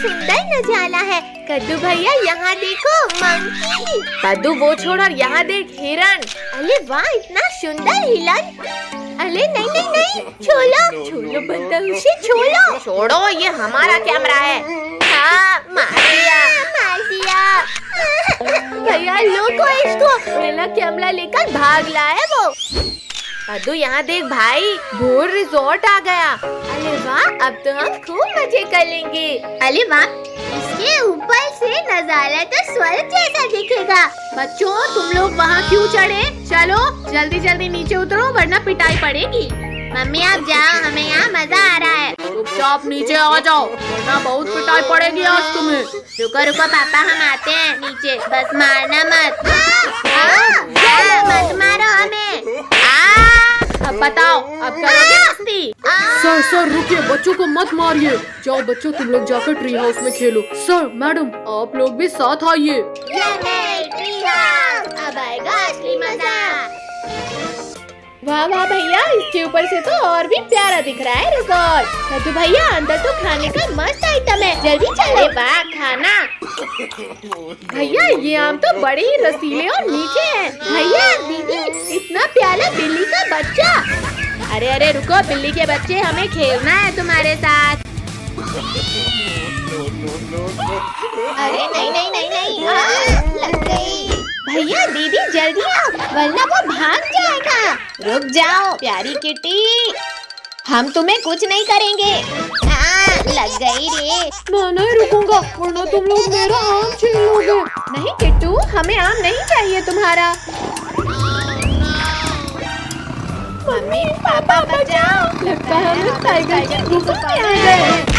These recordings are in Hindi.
सुंदर नजारा है। कद्दू भैया यहाँ देखो मंकी। कद्दू वो छोड़ और यहाँ देख हिरन। अरे वाह इतना सुंदर हिरन। अरे नहीं नहीं नहीं छोड़ो छोड़ो बदतमीजी छोड़ो। छोड़ो ये हमारा कैमरा है। हाँ मार दिया मार दिया। भैया लोगो इसको मेरा कैमरा लेकर भाग लाया वो। कद्दू यहाँ देख भाई भोर रिजॉर्ट आ गया। अरे वाह अब तो हम खूब मजे कर लेंगे। अरे वाह इसके ऊपर से नजारा तो स्वर्ग जैसा दिखेगा। बच्चों तुम लोग वहाँ क्यों चढ़े? चलो जल्दी जल्दी नीचे उतरो वरना पिटाई पड़ेगी। मम्मी आप जाओ हमें यहाँ मजा आ रहा है। चुपचाप नीचे आ जाओ वरना बहुत पिटाई पड़ेगी आज तुम्हें। रुको रुको पापा हम आते हैं नीचे बस मारना मत। मत मारो हमें। अब बताओ अब करोगे मस्ती? सर सर रुकिए बच्चों को मत मारिए। जाओ बच्चों तुम लोग जाकर ट्री हाउस में खेलो। सर मैडम आप लोग भी साथ आइए। अब आएगा असली मजा। वाह वाह भैया इसके ऊपर से तो और भी प्यारा दिख रहा है रिजॉर्ट। कद्दू भैया अंदर तो खाने का मस्त आइटम है जल्दी चलो। वाह खाना। भैया ये आम तो बड़े ही रसीले और मीठे हैं। भैया दीदी इतना प्यारा बिल्ली का बच्चा। अरे अरे रुको बिल्ली के बच्चे हमें खेलना है तुम्हारे साथ। अरे नहीं नहीं नहीं नहीं लग गई। भैया दीदी जल्दी आओ वरना वो भाग जाएगा। रुक जाओ प्यारी किटी हम तुम्हें कुछ नहीं करेंगे। लग गई रे। मैं नहीं रुकूंगा वरना तुम लोग मेरा आम छीन लोगे। नहीं किट्टू हमें आम नहीं चाहिए तुम्हारा। मम्मी पापा बचाओ। लगता है हम इस टाइगर की गुफा में आ गए।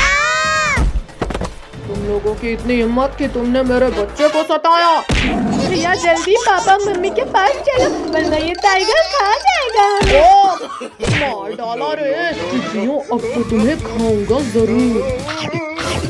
तुम लोगों की इतनी हिम्मत कि तुमने मेरे बच्चे को सताया। भैया जल्दी पापा मम्मी के पास चलो वरना ये टाइगर खा जाएगा। मार डाला रे। बिटियों अब तो तुम्हें खाऊंगा जरूर।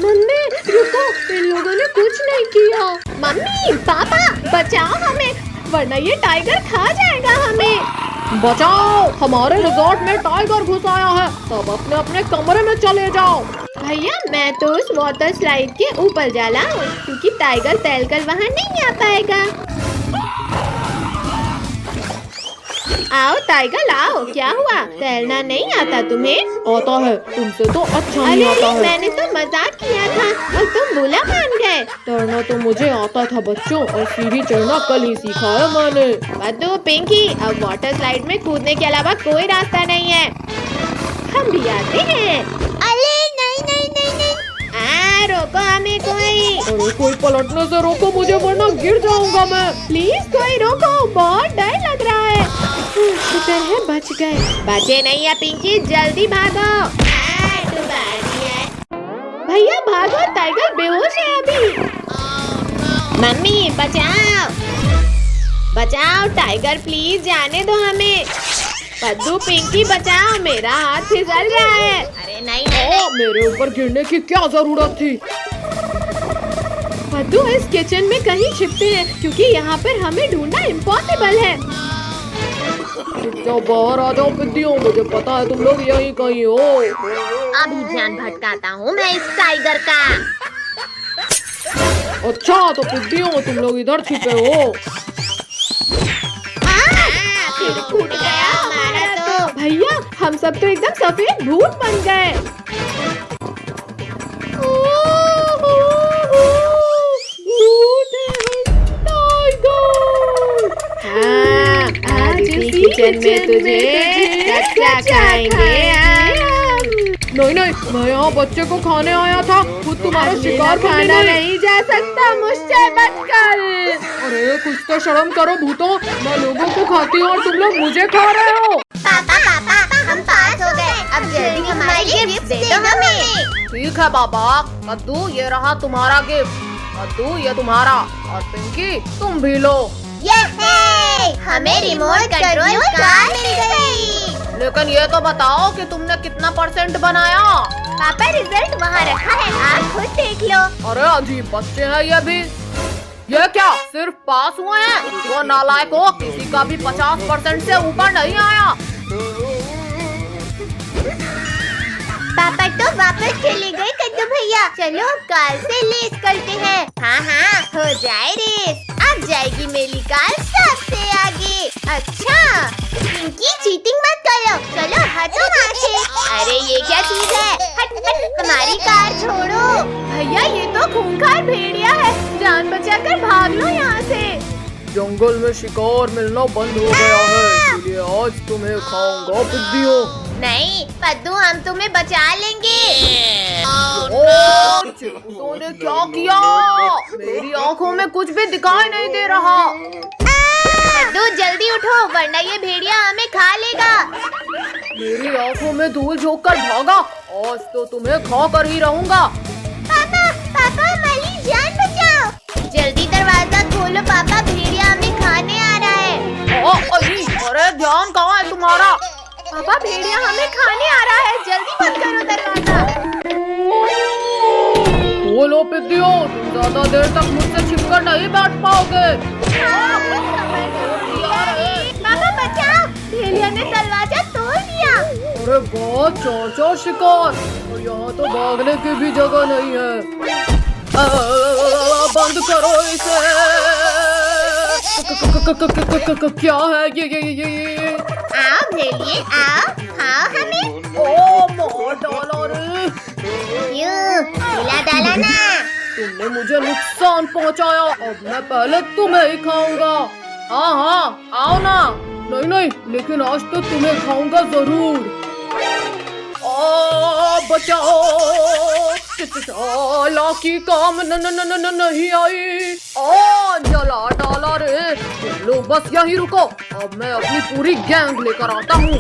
मम्मी रुको इन लोगों ने कुछ नहीं किया। मम्मी पापा बचाओ हमें वरना ये टाइगर खा जाएगा हमें। बचाओ हमारे रिजॉर्ट में टाइगर घुस आया है। सब अपने अपने कमरे में चले जाओ। भैया मैं तो उस वाटर स्लाइड के ऊपर जा रहा हूँ क्योंकि टाइगर तैरकर वहाँ नहीं आ पाएगा। आओ टाइगर आओ। क्या हुआ तैरना नहीं आता तुम्हें? आता है तुमसे तो अच्छा नहीं आता है। मैंने तो मजाक किया था और तुम बुला मान गए। तैरना तो मुझे आता था बच्चों और सीढ़ी चढ़ना कल ही सीखा है मैंने। बद्दू पिंकी अब वाटर स्लाइड में कूदने के अलावा कोई रास्ता नहीं है। हम भी आते हैं। अरे नहीं नहीं नहीं नहीं रोको हमें कोई। अरे कोई पलटने से रोको मुझे वरना गिर जाऊंगा मैं। प्लीज कोई रोको बहुत डर लग रहा है। शुक्र है बच गए। बचे नहीं है पिंकी जल्दी भागो। भैया भागो टाइगर बेहोश है अभी। मम्मी बचाओ बचाओ टाइगर प्लीज जाने दो हमें। कद्दू पिंकी बचाओ मेरा हाथ फिसल रहा है। अरे नहीं नहीं मेरे ऊपर गिरने की क्या जरूरत थी? कद्दू इस किचन में कहीं छिपते हैं क्योंकि यहाँ पर हमें ढूंढना इम्पॉसिबल है। जाओ बाहर आ जाओ पिद्दियों मुझे पता है तुम लोग यहीं कहीं हो। अभी ध्यान भटकाता हूँ मैं इस टाइगर का। अच्छा तो पिद्दियों तुम लोग इधर छिपे हो। फूट गया हमारा तो। भैया हम सब तो एकदम सफेद भूत बन गए। आज इसी किचन में तुझे कच्चा खाएंगे। नहीं नहीं मैं यहाँ बच्चे को खाने आया था खुद तुम्हारा शिकार खाना नहीं जा सकता मुझसे बचकर। अरे कुछ तो शर्म करो भूतों। मैं लोगों को खाती हूँ और तुम लोग मुझे खा रहे हो। पापा पापा हम पास हो गए अब जल्दी हमारे गिफ्ट दे दो हमें। ठीक है बाबा। कद्दू ये रहा तुम्हारा गिफ्ट। कद्दू ये तुम्हारा और पिंकी तुम भी लो। हमें रिमोट कंट्रोल कार मिल गई। लेकिन ये तो बताओ कि तुमने कितना % बनाया? पापा रिजल्ट वहाँ रखा है आप खुद देख लो। अरे अजीब बच्चे हैं ये भी। ये क्या सिर्फ पास हुए हैं? वो नालायक हो किसी का भी 50% से ऊपर नहीं आया। पापा तो वापस चले गए कद्दू भैया। चलो कार से रेस करते हैं। हाँ हाँ हो जाए रेस। अब जाएगी मेरी कार सबसे आगे। अच्छा पिंकी चीटिंग मत करो, चलो हटो वहाँ से। अरे ये क्या चीज है, हट हट हमारी कार छोड़ो। भैया ये तो खूंखार भेड़िया है, जान बचाकर भाग लो यहाँ से। जंगल में शिकार मिलना बंद हो गया है, इसलिए आज तुम्हें खाऊंगा पिद्दियों। नहीं पद्दू हम तुम्हें बचा लेंगे। चिंटू ने क्या किया? मेरी आँखों में कुछ भी दिखाई नहीं दे रहा। पद्दू जल्दी उठो वरना ये भेड़िया हमें खा लेगा। मेरी आँखों में धूल झोंक कर भागा, आज तो तुम्हें खा कर ही रहूंगा। पापा पापा हमारी जान बचाओ, जल्दी दरवाजा खोलो पापा, भेड़िया हमें खाने आ रहा है। अरे ध्यान कहाँ है तुम्हारा? पापा भेड़िया हमें खाने आ रहा है, जल्दी बंद करो दरवाजा। बोलो पिद्दियों, तुम ज्यादा देर तक मुझसे छिपकर नहीं बैठ पाओगे। पापा बचाओ, भेड़िया ने दरवाजा तोड़ दिया। अरे बहुत चौर शिकार, और यहाँ तो भागने की भी जगह नहीं है। बंद करो इसे। क्या है ये? आओ भेड़िए आओ, खाओ हमें। ओ मार डाला रे। खिला डाला ना। तुमने मुझे नुकसान पहुंचाया, अब मैं पहले तुम्हें ही खाऊंगा। हाँ आओ ना। नहीं लेकिन आज तो तुम्हें खाऊंगा जरूर। बचाओ, लाकी काम नहीं आई। जला डाला रे। तुम लोग बस यही रुको, अब मैं अपनी पूरी गैंग लेकर आता हूँ।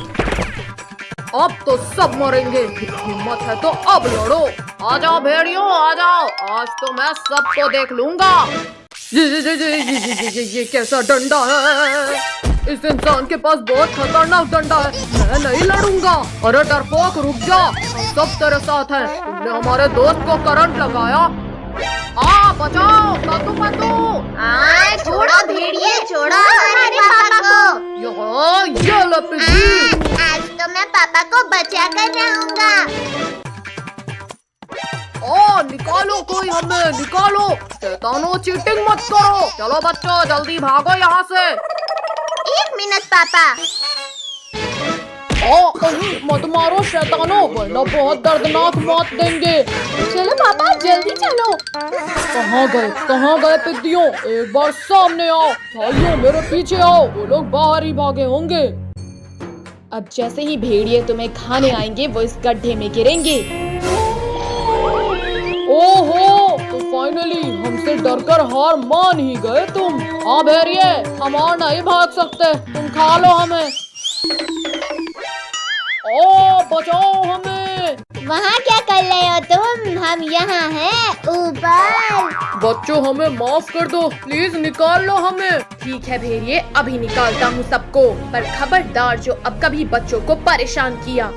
अब तो सब मरेंगे, हिम्मत है तो अब लड़ो। आ जाओ भेड़ियों आ जाओ, आज तो मैं सबको देख लूंगा। ये कैसा डंडा है? इस इंसान के पास बहुत खतरनाक डंडा है, मैं नहीं लड़ूंगा। अरे डरपोक रुक जा, हम सब तेरे साथ हैं। तुमने हमारे दोस्त को करंट लगाया। बचाओ पद्दू। छोड़ो भेड़िए, छोड़ो हमारे पापा को। ये लपटी। आज तो मैं पापा को बचा कर रहूंगा। निकालो कोई हमें, निकालो। शैतानों चीटिंग मत करो। चलो बच्चों जल्दी भागो यहाँ से। 1 मिनट पापा। मत मारो शैतानों, वरना बहुत दर्दनाक मौत देंगे। चलो पापा जल्दी चलो। कहाँ गए पिद्दियों? एक बार सामने आओ। भाइयों मेरे पीछे आओ, वो लोग बाहर ही भागे होंगे। अब जैसे ही भेड़िए तुम्हें खाने आएंगे वो इस गड्ढे में गिरेंगे। ओहो, तो फाइनली हमसे डरकर हार मान ही गए तुम। हाँ भेड़िए, हम और नहीं भाग सकते, तुम खा लो हमें। बचाओ हमें। वहाँ क्या कर रहे हो तुम? हम यहाँ हैं ऊपर। बच्चों हमें माफ कर दो, प्लीज निकाल लो हमें। ठीक है भेड़िए, अभी निकालता हूँ सबको, पर खबरदार जो अब कभी बच्चों को परेशान किया।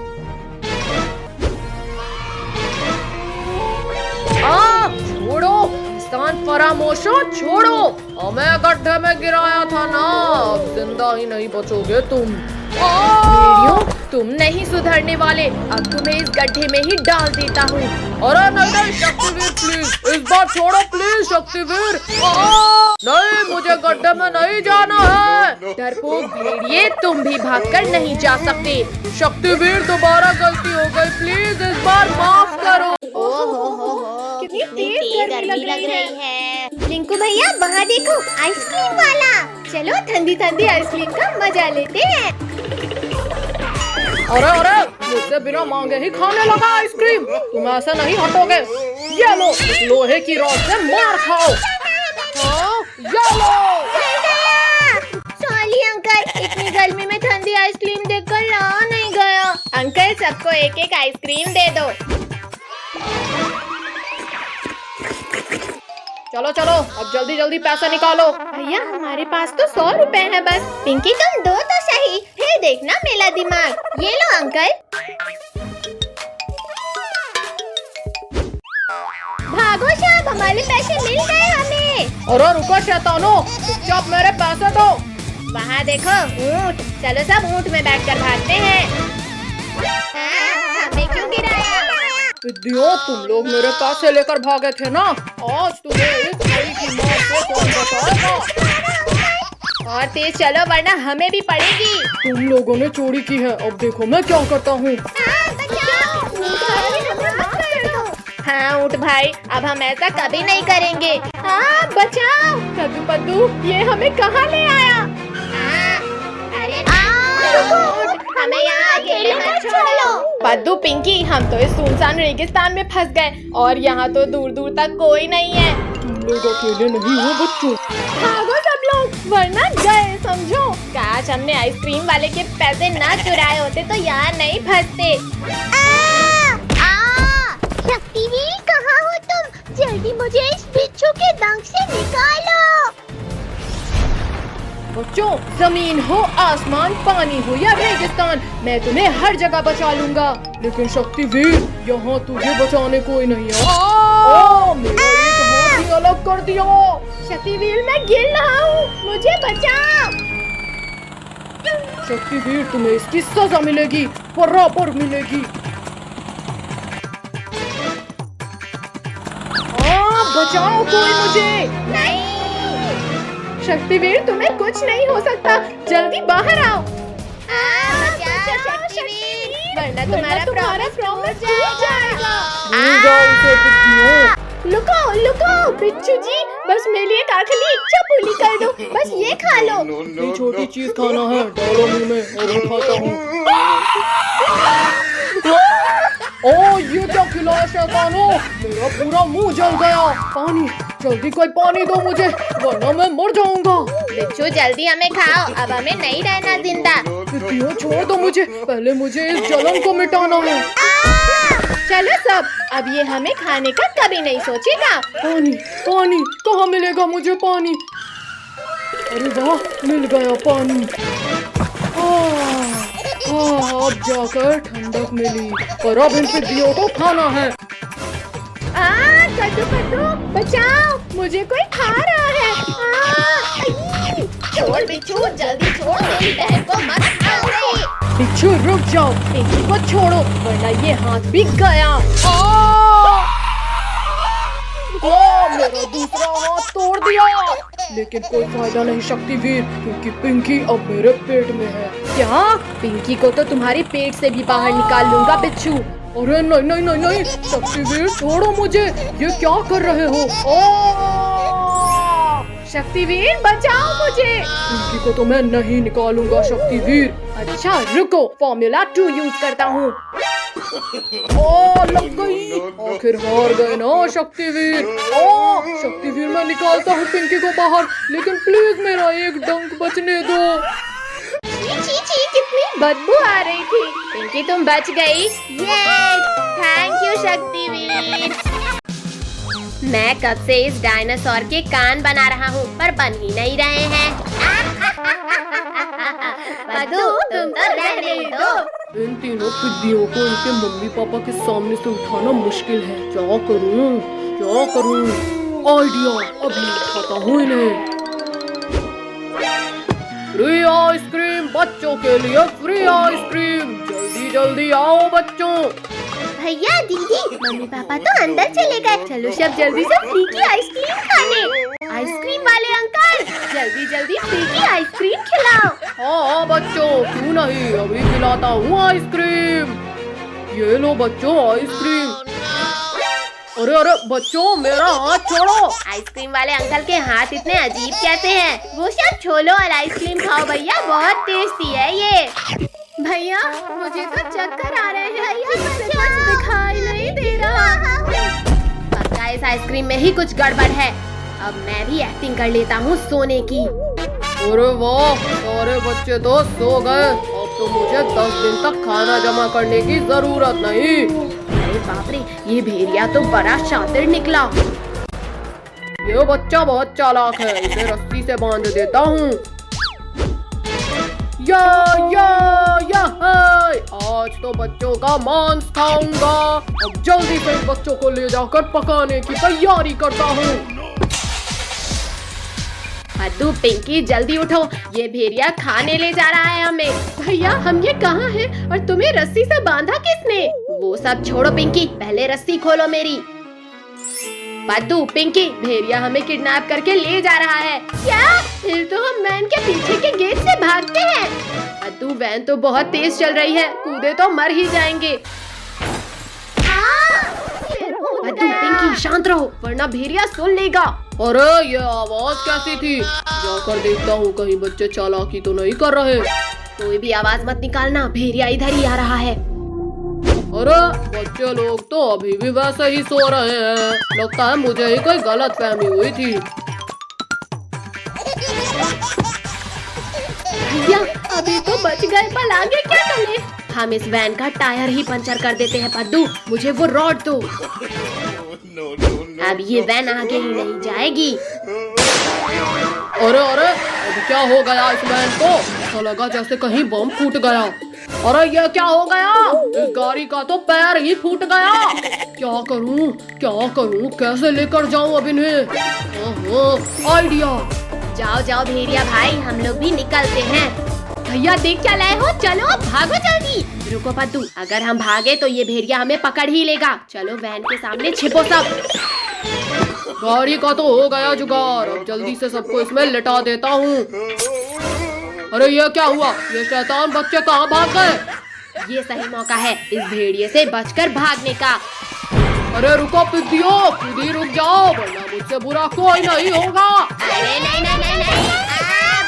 छोड़ो इंसान फरामोशो, छोड़ो। हमें गड्ढे में गिराया था ना, अब जिंदा ही नहीं बचोगे तुम। भेड़ियों तुम नहीं सुधरने वाले, अब तुम्हें इस गड्ढे में ही डाल देता हूँ। अरे नहीं शक्तिवीर प्लीज, इस बार छोड़ो प्लीज शक्तिवीर। नहीं मुझे गड्ढे में नहीं जाना है। डरपोक भेड़िए, तुम भी भागकर नहीं जा सकते। शक्तिवीर दोबारा गलती हो गई, प्लीज इस बार माफ करो। कितनी तेज गर्मी लग रही है। रिंकू भैया वहाँ देखो, आइसक्रीम वाला। चलो ठंडी ठंडी आइसक्रीम का मजा लेते हैं। अरे मुझसे बिना मांगे ही खाने लगा आइसक्रीम, तुम ऐसे नहीं हटोगे। ये लो, लोहे की रॉड से मार खाओ। ये लो। सॉरी अंकल, इतनी गर्मी में ठंडी आइसक्रीम देखकर रहा नहीं गया। अंकल सबको एक एक आइसक्रीम दे दो। चलो अब जल्दी पैसा निकालो। भैया हमारे पास तो 100 रुपए है बस। पिंकी तुम दो तो सही, फिर देखना मेरा दिमाग। ये लो अंकल। भागो साहब, हमारे पैसे मिल गए हमें। अरे रुको शैतानो, चुपचाप मेरे पैसे दो। वहाँ देखो ऊँट, चलो सब ऊँट में बैठकर भागते हैं। हमें क्यों गिराया? विद्यो, तुम लोग मेरे पैसे लेकर भागे थे ना, आज तुम्हें इस घड़ी की मार से कौन बचाएगा? और तेज चलो वरना हमें भी पड़ेगी। तुम लोगों ने चोरी की है, अब देखो मैं क्या करता हूँ। हाँ ऊँट भाई, अब हम ऐसा कभी नहीं करेंगे। हाँ बचाओ। कद्दू पद्दू, ये हमें कहाँ ले आया? अरे हमें यहाँ अकेले मत छोड़ो। पद्दू पिंकी, हम तो इस सुनसान रेगिस्तान में फंस गए और यहाँ तो दूर दूर तक कोई नहीं है। तुम लोग अकेले नहीं हो बच्चों। भागो सब लोग, वरना गए समझो। काश हमने आइसक्रीम वाले के पैसे ना चुराए होते तो यहाँ नहीं फंसते। शक्तिवीर, कहाँ हो तुम? जल्दी मुझे इस बिच्छू के डंक से निकालो। बच्चों, जमीन हो आसमान, पानी हो या रेगिस्तान, मैं तुम्हें हर जगह बचा लूंगा। लेकिन शक्तिवीर, यहाँ तुझे बचाने कोई नहीं है। मेरा एक हाथ ही अलग कर दिया। शक्तिवीर, मैं गिर रहा हूँ, मुझे बचाओ। शक्तिवीर, तुम्हें इसकी सजा मिलेगी, बराबर मिलेगी। बचाओ कोई मुझे। नहीं शक्तिवीर, तुम्हें कुछ नहीं हो सकता, जल्दी बाहर आओ। वरना तुम्हारा प्रॉमिस टूट जाएगा। लुको लुको बिच्छू जी, बस मेरे लिए एक आखिरी इच्छा पूरी कर दो, बस ये खा लो। ये छोटी चीज खाना है, डालो मुंह में और मैं खाता हूँ। ओ, ये क्या खिलाया शैतानों, मेरा पूरा मुंह जल गया। पानी, जल्दी कोई पानी दो मुझे, वरना मैं मर जाऊंगा। बिच्छू जल्दी हमें खाओ, अब हमें नहीं रहना जिंदा। बिट्टियों, छोड़ दो मुझे, पहले मुझे इस जलन को मिटाना है। चलो सब, अब ये हमें खाने का कभी नहीं सोचेगा। पानी, पानी, कहाँ मिलेगा मुझे पानी? अरे वाह, मिल गया पानी। अब जाकर ठंडक मिली, पर अब इन पिद्दियों को खाना है। कद्दू कद्दू, बचाओ, मुझे कोई खा रहा है। छोड़ बिच्छू, जल्दी छोड़, मेरी बहन को मत खाओ। बिच्छू रुक जाओ, पिंकी को छोड़ो, वरना ये हाथ भी गया। मेरा दूसरा हाथ तोड़ दिया, लेकिन कोई फायदा नहीं शक्तिवीर, क्योंकि पिंकी अब मेरे पेट में है। क्या? पिंकी को तो तुम्हारे पेट से भी बाहर निकाल लूंगा बिच्छू। अरे नहीं नहीं नहीं नहीं, शक्तिवीर छोड़ो मुझे, ये क्या कर रहे हो? शक्तिवीर बचाओ मुझे। पिंकी को तो मैं नहीं निकालूंगा शक्तिवीर। अच्छा रुको, फॉर्मूला 2 यूज करता हूँ। लग गई, आखिर हार गए ना शक्तिवीर। शक्तिवीर, मैं निकालता हूँ पिंकी को बाहर, लेकिन प्लीज मेरा एक डंक बचने दो। छी, कितनी बदबू आ रही थी। पिंकी तुम बच गई, ये थैंक यू शक्तिवीर। मैं कब से इस डायनासोर के कान बना रहा हूँ, पर बन ही नहीं रहे हैं। बदू, तुम तो रहने दो। इन तीनों पिद्दियों को इनके मम्मी पापा के सामने से उठाना मुश्किल है। क्या करूँ? आइडिया, अभी उठाता हूँ इन्हें। फ्री आइसक्रीम बच्चों के लिए, फ्री आइसक्रीम, जल्दी जल्दी आओ बच्चों। भैया दीदी, मम्मी पापा तो अंदर चले गए, चलो सब जल्दी से फ्री की आइसक्रीम खाने। आइसक्रीम वाले अंकल, जल्दी जल्दी फ्री की आइसक्रीम खिलाओ। हाँ बच्चों, क्यों नहीं, अभी खिलाता हूँ आइसक्रीम। ये लो बच्चों आइसक्रीम। अरे अरे बच्चों, मेरा हाथ छोड़ो। आइसक्रीम वाले अंकल के हाथ इतने अजीब कैसे हैं? वो सब छोड़ो और आइसक्रीम खाओ भैया, बहुत टेस्टी है ये। भैया मुझे तो चक्कर आ रहे हैं, कुछ दिखाई नहीं दे रहा। पक्का इस आइसक्रीम में ही कुछ गड़बड़ है। अब मैं भी एक्टिंग कर लेता हूँ सोने की। अरे वाह, सारे बच्चे तो सो गए, अब तो मुझे 10 दिन तक खाना जमा करने की जरूरत नहीं। अरे बाप रे, ये भेड़िया तो बड़ा शातिर निकला। ये बच्चा बहुत चालाक है, इसे रस्सी से बांध देता हूँ। या आज तो बच्चों का मांस खाऊंगा। अब जल्दी से बच्चों को ले जाकर पकाने की तैयारी करता हूँ। अद्दू पिंकी जल्दी उठो, ये भेड़िया खाने ले जा रहा है हमें। भैया हम ये कहाँ हैं और तुम्हें रस्सी से बांधा किसने? वो सब छोड़ो पिंकी, पहले रस्सी खोलो मेरी। पद्दू, पिंकी, भेड़िया हमें किडनैप करके ले जा रहा है। क्या? फिर तो हम वैन के पीछे के गेट से भागते हैं। पद्दू, वैन तो बहुत तेज चल रही है, कूदे तो मर ही जाएंगे। पद्दू, पिंकी शांत रहो वरना भेड़िया सुन लेगा। अरे ये आवाज कैसी थी? जाकर देखता हूँ कहीं बच्चे चालाकी तो नहीं कर रहे। कोई भी आवाज मत निकालना, भेड़िया इधर ही आ रहा है। अरे बच्चे लोग तो अभी भी वैसे ही सो रहे हैं। लगता है मुझे ही कोई गलत फहमी हुई थी। भैया अभी तो बच गए, पर आगे क्या करें? हम इस वैन का टायर ही पंचर कर देते हैं। पद्दू, मुझे वो रॉड दो। अब ये वैन आगे ही नहीं जाएगी। अरे अरे, अब क्या हो गया इस वैन को? ऐसा लगा जैसे कहीं बम फूट गया। अरे ये क्या हो गया? इस गाड़ी का तो पैर ही फूट गया। क्या करूं, कैसे लेकर जाऊं अब इन्हें? आइडिया। जाओ जाओ भेड़िया भाई, हम लोग भी निकलते हैं। भैया देख क्या लाए हो, चलो भागो जल्दी। रुको पद्दू, अगर हम भागे तो ये भेड़िया हमें पकड़ ही लेगा। चलो वैन के सामने छिपो सब। गाड़ी का तो हो गया जुगाड़, अब जल्दी से सबको इसमें लिटा देता हूँ। अरे ये क्या हुआ? ये शैतान बच्चे कहाँ भाग गए? ये सही मौका है इस भेड़िए से बचकर भागने का। अरे रुको पिद्दियो, खुद ही रुक जाओ वरना मुझसे बुरा कोई नहीं होगा। अरे नहीं,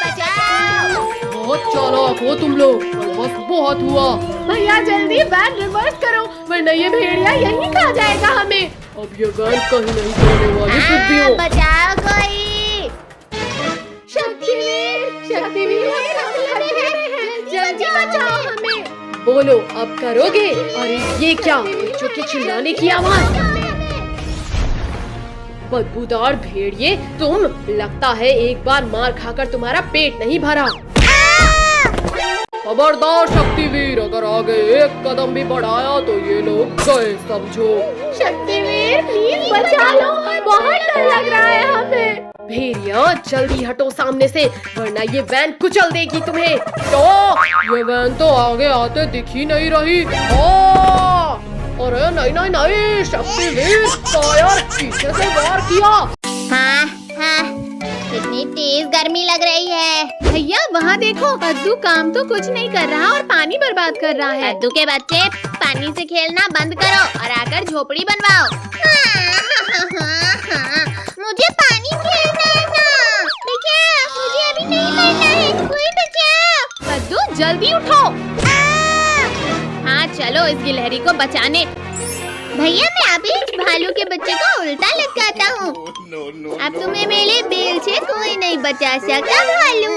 बचाओ। बहुत चालाक हो तुम लोग, पर बस बहुत हुआ। भैया जल्दी वैन रिवर्स करो वरना ये भेड़िया यहीं खा जाएगा हमें। अब ये वैन कहीं नहीं जाने वाली पिद्दियो। बचाओ कोई। शक्तिवीर जल्दी बचाओ हमें। बोलो अब करोगे? अरे ये क्या, बच्चों के चिल्लाने की आवाज। बदबूदार भेड़िए तुम, लगता है एक बार मार खाकर तुम्हारा पेट नहीं भरा। खबरदार शक्तिवीर, अगर आगे एक कदम भी बढ़ाया तो ये लोग गए समझो। शक्तिवीर प्लीज बचा लो, बहुत डर लग रहा है हमें। भेड़िया जल्दी हटो सामने से वरना ये वैन कुचल देगी तुम्हें। तो ये वैन तो आगे आते दिख ही नहीं रही। अरे नहीं, शक्तिवीर फायर, पीछे से वार किया। हाँ, कितनी तेज गर्मी लग रही है। भैया वहाँ देखो, पद्दू काम तो कुछ नहीं कर रहा और पानी बर्बाद कर रहा है। कद्दू के बच्चे, पानी से खेलना बंद करो और आकर झोपड़ी बनवाओ। मुझे पानी खेलना है ना। बचाओ, मुझे अभी नहीं मरना है, कोई बचाओ। पद्दू जल्दी उठो। हाँ चलो इस गिलहरी को बचाने। भैया मैं अभी इस भालू के बच्चे को उल्टा लटकाता हूँ। अब तुम्हें मेरे बेल से कोई नहीं बचा सकता भालू।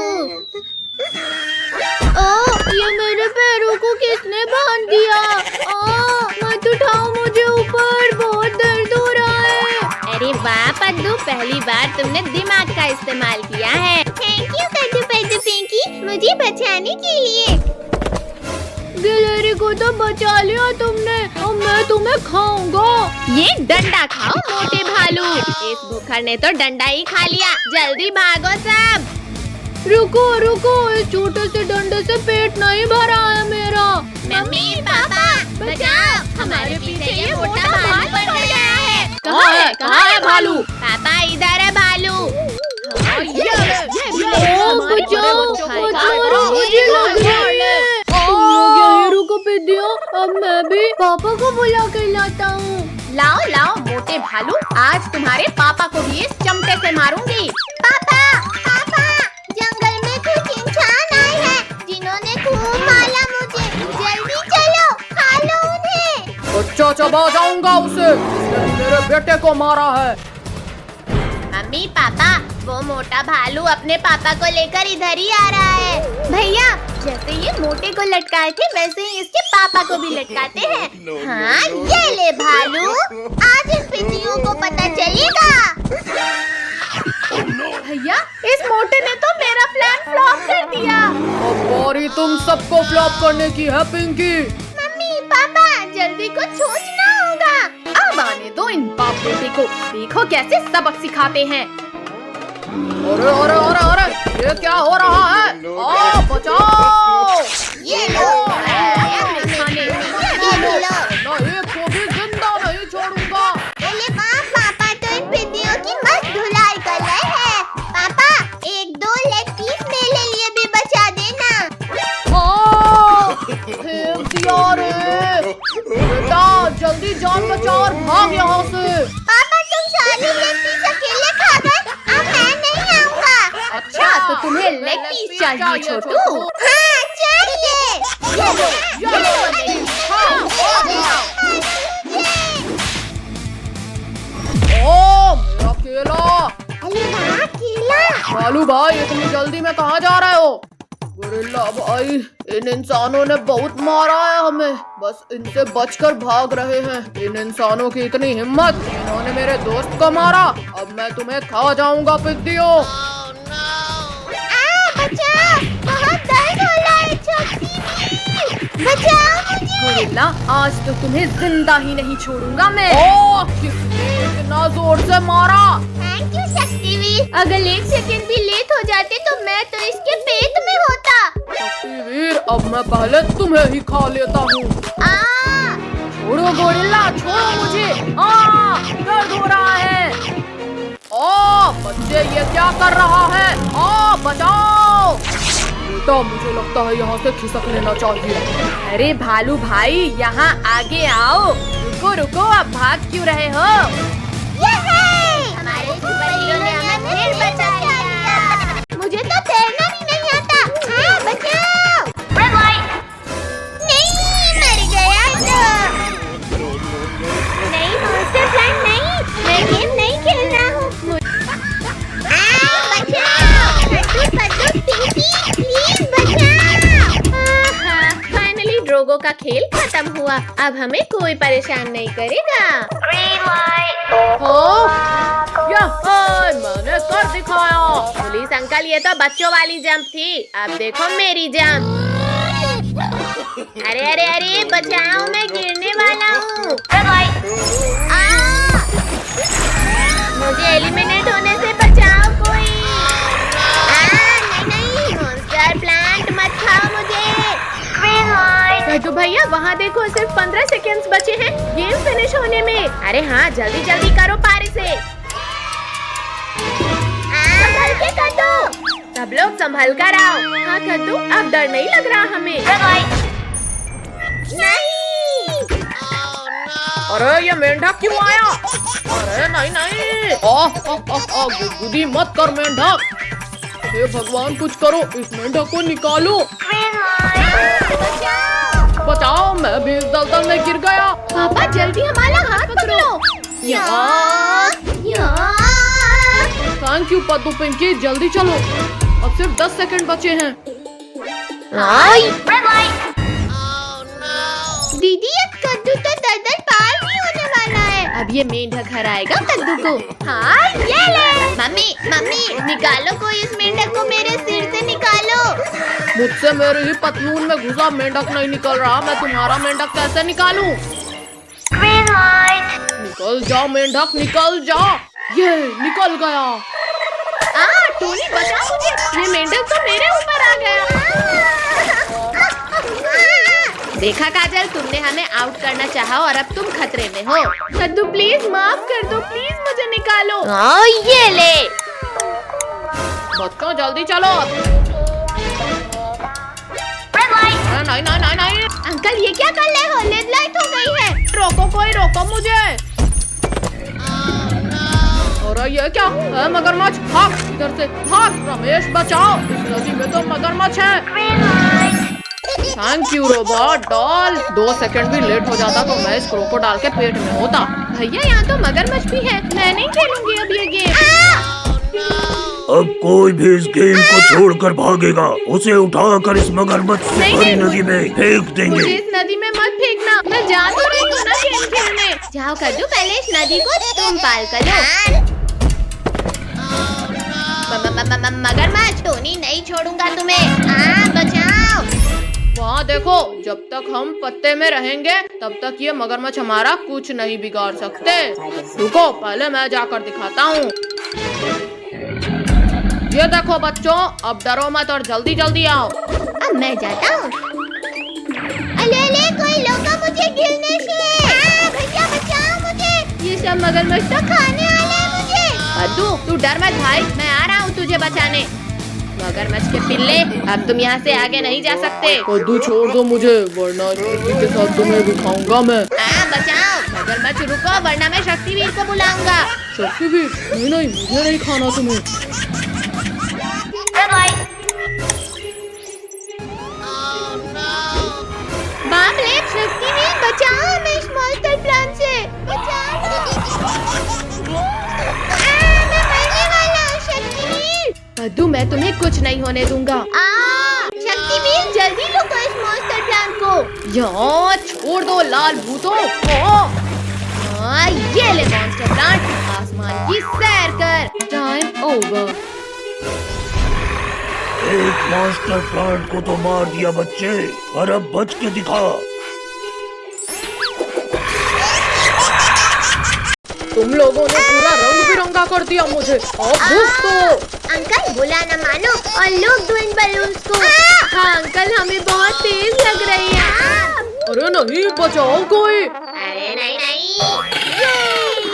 ओ ये मेरे पैरों को किसने बांध दिया? मत उठाओ मुझे ऊपर, बहुत दर्द हो रहा है। अरे वाह पद्दू, पहली बार तुमने दिमाग का इस्तेमाल किया है। थैंक यू कद्दू पद्दू पिंकी, मुझे बचाने के लिए। गिलहरी को तो बचा लिया तुमने, अब मैं तुम्हें खाऊंगा। ये डंडा खाओ मोटे भालू। इस भूखर ने तो डंडा ही खा लिया, जल्दी भागो सब। रुको, इस छोटे से डंडे से पेट नहीं भरा है मेरा। मम्मी पापा बचाओ, हमारे पीछे ये मोटा भालू पड़ गया है। कहाँ है भालू? पापा इधर है भालू। बचाओ, मुझे लग रही है। तुम लोग यहीं रुको पिद्दियों, अब मैं भी पापा को बुला कर लाता हूँ। लाओ मोटे भालू, आज तुम्हारे पापा को भी इस चमटे से मारूंगी। पापा जंगल में कुछ इंसान आए हैं जिन्होंने खूब मारा मुझे, जल्दी चलो खा लो उन्हें। अच्छा चबा जाऊंगा उसे, जिसने मेरे बेटे को मारा है। मम्मी पापा, वो मोटा भालू अपने पापा को लेकर इधर ही आ रहा है। भैया जैसे ये मोटे को लटकाए थे वैसे ही इसके पापा को भी लटकाते हैं। हाँ ये ले भालू, आज इन पिद्दियों को पता चलेगा। भैया इस मोटे ने तो मेरा प्लान फ्लॉप कर दिया। अब बारी तुम सबको फ्लॉप करने की है पिंकी। मम्मी पापा जल्दी कुछ सोचना होगा। अब आने दो इन बाप बेटे को, देखो कैसे सबक सिखाते हैं। अरे ये क्या हो रहा है? बचाओ! ये लो, नहीं चाहिए छोटू? हाँ चाहिए। ये लो, ओ मेरा केला। अरे वाह केला। बालू भाई इतनी जल्दी में कहाँ जा रहे हो? गोरिल्ला भाई इन इंसानों ने बहुत मारा है हमें, बस इनसे बचकर भाग रहे हैं। इन इंसानों की इतनी हिम्मत, इन्होंने मेरे दोस्त को मारा। अब मैं तुम्हें खा जाऊंगा पिद्दियों। बचाओ, बहुत दर्द हो रहा है छोटी। बचाओ मुझे। गोरिल्ला आज तो तुम्हें जिंदा ही नहीं छोड़ूंगा मैं। ओ किसने इतना जोर से मारा? Thank you Shaktivir. अगर 1 सेकंड भी लेट हो जाते तो मैं तो इसके पेट में होता। शक्तिवीर अब मैं पहले तुम्हें ही खा लेता हूँ। छोड़ो गोरिल्ला, छोड़ो मुझे। दर्द हो रहा है। ओ बच्चे ये क्या कर रहा है? बचाओ बेटा, मुझे लगता है यहाँ से खिसक लेना चाहिए। अरे भालू भाई यहाँ आगे आओ। रुको रुको, अब भाग क्यों रहे हो? हमारे सुपर हीरो ने हमें फिर बचा लिया। मुझे तो तैरना भी नहीं आता। बचाओ। नहीं मर गया तो। नहीं मॉन्स्टर फ्रेंड नहीं, मैं गेम नहीं खेल रहा हूँ। फाइनली ड्रोगो का खेल खत्म हुआ। अब हमें कोई परेशान नहीं करेगा। मैंने कर दिखाया। पुलिस अंकल ये तो बच्चों वाली जंप थी, अब देखो मेरी जंप। अरे अरे अरे बचाओ, मैं गिरने वाला हूँ। मुझे एलिमिनेट होने से बचाओ कोई। नहीं मॉन्स्टर प्लांट मत खाओ मुझे। तो भैया वहाँ देखो, सिर्फ 15 सेकेंड्स बचे हैं गेम फिनिश होने में। अरे हाँ जल्दी जल्दी करो पारी से। संभल के कर दो। सब लोग संभल कर आओ। हाँ कद्दू, अब डर नहीं लग रहा हमें। नहीं। अरे ये मेंढक क्यों आया? अरे नहीं नहीं, गुदगुदी मत कर मेंढक। हे भगवान कुछ करो, इस मेंढक को निकालो। बचाओ, मैं भी इस दलदल में गिर गया। पापा जल्दी हमारा हाथ पकड़ो। थैंक यू पद्दू पिंकी, जल्दी चलो, अब सिर्फ 10 सेकंड बचे हैं। दीदी अब कद्दू तो दलदल पार भी होने वाला है। अब ये मेंढक हराएगा कद्दू को। हाँ ये ले। मम्मी मम्मी निकालो, कोई इस मेंढक को मेरे सिर से निकालो। मुझसे मेरे ही पतलून में घुसा मेंढक नहीं निकल रहा, मैं तुम्हारा मेंढक कैसे निकालूं? निकल जा मेंढक, निकल जा। ये निकल गया। टोनी बचा मुझे, ये मेंढक तो मेरे ऊपर आ गया। देखा काजल, तुमने हमें आउट करना चाहा और अब तुम खतरे में हो। कद्दू प्लीज माफ कर दो, प्लीज मुझे निकालो। ये ले। बच्चों जल्दी चलो। नहीं नहीं नहीं नहीं, अंकल ये क्या कर रहे हो? रेड लाइट हो गई है। रोको, कोई रोको मुझे। अरे ये क्या है? मगरमच्छ, भाग इधर से, भाग। रमेश बचाओ, इस नदी में तो मगरमच्छ है। Thank you robot doll. 2 second भी लेट हो जाता तो मैं इस क्रोकोडाइल के पेट में होता। भैया यहाँ तो मगरमच्छ भी है, मैं नहीं खेलूंगी अब ये गेम। अब कोई भी इस गेम को छोड़कर भागेगा, उसे उठाकर इस मगरमच्छ से भरी नदी में फेंक देंगे। मुझे इस नदी में मत फेंकना, मैं जा तो रही हूँ ना गेम खेलने। जाओ कद्दू, पहले इस नदी को तुम पार करो। मगरमच्छ, टोनी नहीं छोड़ूंगा तुम्हें। बचाओ। वहाँ देखो, जब तक हम पत्ते में रहेंगे तब तक ये मगरमच्छ हमारा कुछ नहीं बिगाड़ सकते। रुको, पहले मैं जाकर दिखाता हूँ। ये देखो बच्चों, अब डरो मत और जल्दी जल्दी आओ। अब मैं जाता हूँ। अले कोई रोको मुझे गिरने से। भैया बचाओ मुझे, ये सब मगरमच्छ तो खाने वाले हैं मुझे। कद्दू तू डर मत भाई, मैं आ रहा हूँ तुझे बचाने। मगरमच्छ के पिल्ले, अब तुम यहाँ से आगे नहीं जा सकते। कद्दू छोड़ दो मुझे, वरना इसी के साथ तुम्हें भी खाऊंगा मैं। बचाओ। मगरमच्छ रुको, वरना मैं शक्तिवीर को बुलाऊंगा। शक्तिवीर? नहीं नहीं, मुझे नहीं खाना तुम्हें। बचाओ हमें इस मॉन्स्टर प्लांट से, बचाओ। मैं मरने वाला हूँ, शक्तिवीर। पद्दू मैं तुम्हें कुछ नहीं होने दूंगा। शक्तिवीर जल्दी रुको इस मॉन्स्टर प्लांट को। यहाँ छोड़ दो लाल भूतों। ये ले मॉन्स्टर प्लांट, आसमान की सैर कर। Time over. एक मास्टर प्लांट को तो मार दिया बच्चे, और अब बच के दिखा। तुम लोगों ने पूरा रंग बिरंगा कर दिया मुझे। अब भूख अंकल बुला न मानो और लोग दो इन बलून्स को। हाँ अंकल हमें बहुत तेज लग रही है। अरे नहीं बचाओ कोई। अरे नहीं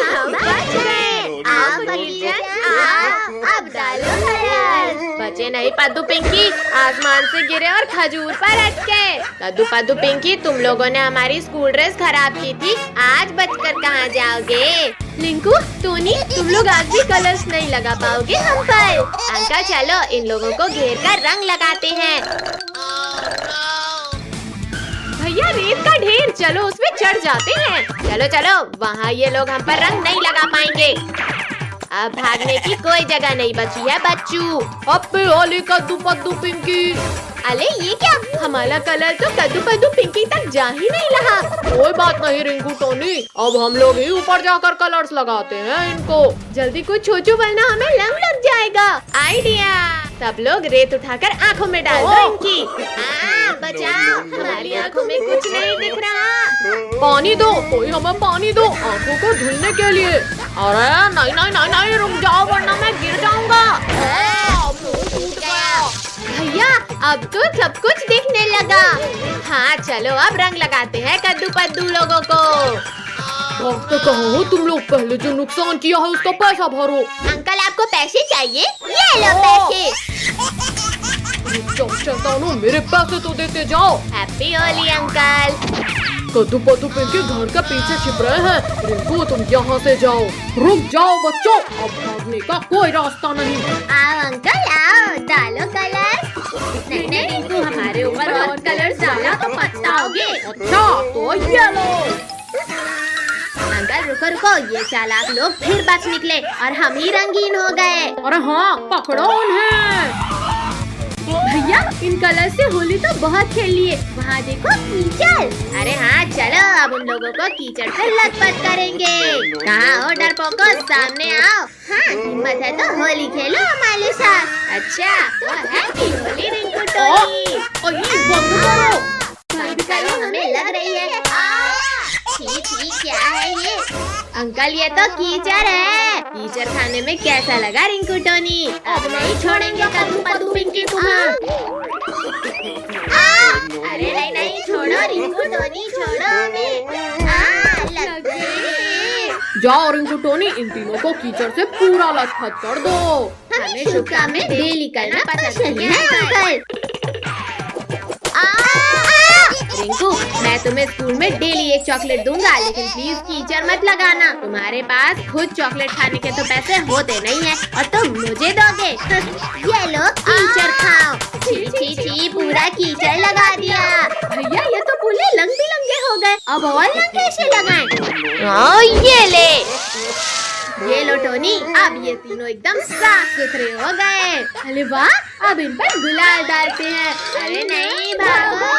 हम बच गए। आओ फकीरजान, आओ, अब डालो कलर्स। बचे नहीं पद्दू पिंकी, आसमान से गिरे और खजूर पर अटके। कद्दू पद्दू पिंकी, तुम लोगों ने हमारी स्कूल ड्रेस खराब की थी, आज बचकर कहाँ जाओगे? लिंकू, टोनी, तुम लोग आज भी कलर्स नहीं लगा पाओगे हम पर। अंकल चलो इन लोगों को घेर कर रंग लगाते हैं। भैया रेत का ढेर, चलो उसमें चढ़ जाते हैं। चलो चलो, वहाँ ये लोग हम पर रंग नहीं लगा पाएंगे। अब भागने की कोई जगह नहीं बची है बच्चू। अबे ओली कद्दू पद्दू पिंकी। अरे ये क्या, हमारा कलर तो कद्दू पद्दू पिंकी तक जा ही नहीं रहा। कोई बात नहीं रिंकू टोनी, अब हम लोग ही ऊपर जाकर कलर्स लगाते हैं इनको। जल्दी कुछ छोचू वरना हमें रंग लग जाएगा। आइडिया, सब लोग रेत उठाकर आँखों में डाल दो इनकी। बचाओ, हमारी आँखों में कुछ नहीं दिख रहा। पानी दो, कोई हमें पानी दो आँखों को धुलने के लिए। अरे नहीं नहीं नहीं नहीं, रुक जाओ वरना मैं गिर जाऊंगा। भैया अब तो सब कुछ दिखने लगा। हाँ चलो अब रंग लगाते हैं कद्दू पद्दू लोगों को। भागते कहाँ हो तुम लोग, पहले जो नुकसान किया है उसका पैसा भरो। अंकल आपको पैसे चाहिए, ये लो पैसे। शैतानों, मेरे पैसे तो देते जाओ। Happy Holi uncle. कद्दू पद्दू पिंकी घर के पीछे छिप रहे हैं। रिंकू तुम यहाँ से जाओ। रुक जाओ बच्चों, अब भागने का कोई रास्ता नहीं। आओ अंकल आओ, डालो कलर। नहीं नहीं रिंकू, हमारे ऊपर और कलर डाला तो पछताओगे। अच्छा तो ये लो। अंकल रुको रुको, ये चालाक लोग फिर बच निकले और हम ही रंगीन हो गए। अरे हाँ पकड़ो उन्हें। भैया इन कलर से होली तो बहुत खेल लिए, वहाँ देखो कीचड़। अरे हाँ चलो, अब उन लोगों को कीचड़ से लथपथ करेंगे। कहाँ हो डरपोको, सामने आओ। हाँ हिम्मत है तो होली खेलो हमारे साथ। अच्छा तो हैप्पी होली रिंकू टोनी। बंद करो। बंद करो, हमें लग रही है। छी क्या है ये? अंकल ये तो कीचड़ है। कीचड़ खाने में कैसा लगा रिंकू टोनी? अब नहीं छोड़ेंगे कद्दू पद्दू पिंकी तुम्हें। अरे नहीं नहीं, छोड़ो रिंकू टोनी, छोड़ो हमें। लग गई। जाओ रिंकू टोनी, इन तीनों को कीचड़ से पूरा लथपथ कर दो। हमें शुभ काम में डेली करना पसंद है अंकल। रिंकू मैं तुम्हें स्कूल में डेली एक चॉकलेट दूंगा, लेकिन प्लीज कीचड़ मत लगाना। तुम्हारे पास खुद चॉकलेट खाने के तो पैसे होते नहीं हैं और तुम मुझे दोगे। ये लो कीचड़ खाओ। छी छी पूरा कीचड़ लगा दिया। भैया ये तो पूरे रंग बिरंगे हो गए, अब और रंग कैसे लगाएं? ये ले, ये लो टोनी, अब ये तीनों एकदम साफ सुथरे हो गए। अरे वाह, अब इन पर गुलाल डालते हैं। अरे नहीं भागो।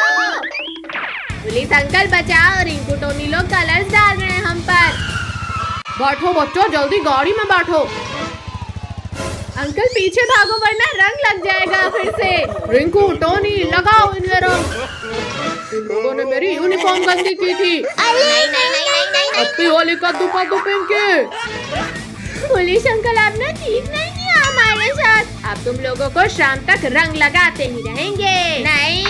पुलिस अंकल बचाओ, रिंकू टोनी लोग कलर्स डाल रहे हैं हम पर। बैठो बच्चों, जल्दी गाड़ी में बैठो। अंकल पीछे भागो वरना रंग लग जाएगा फिर से। रिंकू टोनी लगाओ इन्हें रंग। इन लोगों ने मेरी यूनिफॉर्म गंदी की थी। नहीं। हैप्पी होली कद्दू पद्दू पिंकी। पुलिस अंकल आपने ठीक नहीं किया हमारे साथ। अब तुम लोगों को शाम तक रंग लगाते ही रहेंगे। नहीं